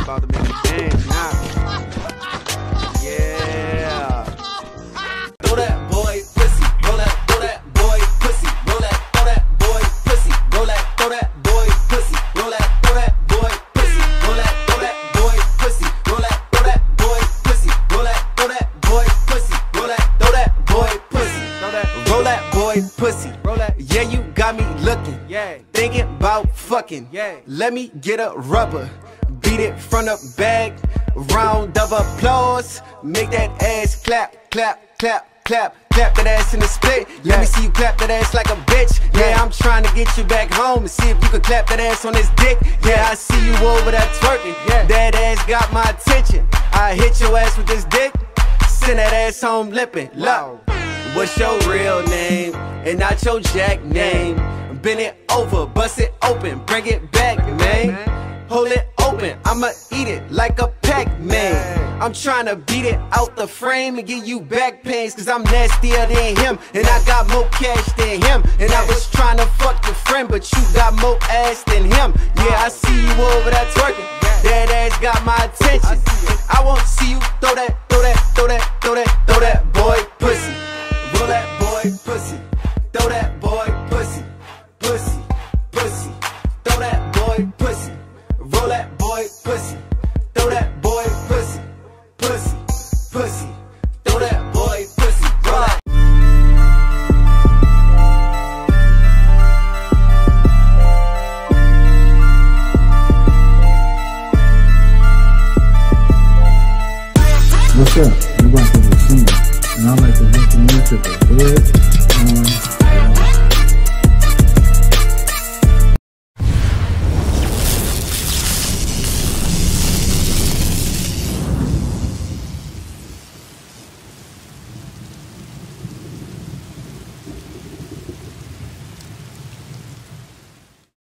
about to make you dance now. Yeah. Throw that boy pussy, roll that, throw that boy pussy, roll that, throw that boy pussy, roll that, throw that boy pussy, roll that, throw that boy pussy, roll that, throw that boy pussy, roll that, throw that boy pussy, roll that, throw that boy pussy, roll that, throw that boy pussy, roll that boy pussy, roll that. Yeah, you got me looking, yeah, thinking about fucking, yeah. Let me get a rubber, beat it from the back, round of applause, make that ass clap, clap, clap. Clap, clap that ass in the split. Let me see you clap that ass like a bitch. Yeah, I'm trying to get you back home and see if you can clap that ass on this dick. Yeah, I see you over there twerking. That ass got my attention. I hit your ass with this dick. Send that ass home lipping. Look, what's your real name? And not your jack name. Bend it over, bust it open, bring it back, man. Hold it open, I'ma eat it like a Pac-Man. I'm tryna beat it out the frame and give you back pains, cause I'm nastier than him, and I got more cash than him. And I was tryna fuck your friend, but you got more ass than him. Yeah, I see you over there twerking. That ass got my attention. And I won't see you throw that, throw that, throw that, throw that, throw that boy pussy. Roll that boy pussy. Throw that boy pussy. Pussy, pussy. Throw that boy pussy. Roll that boy pussy. Throw that boy pussy. Pussy, pussy. Throw that boy pussy. Roll that. What's up? I'm Ratchet, and I'd like to welcome you to the Hood on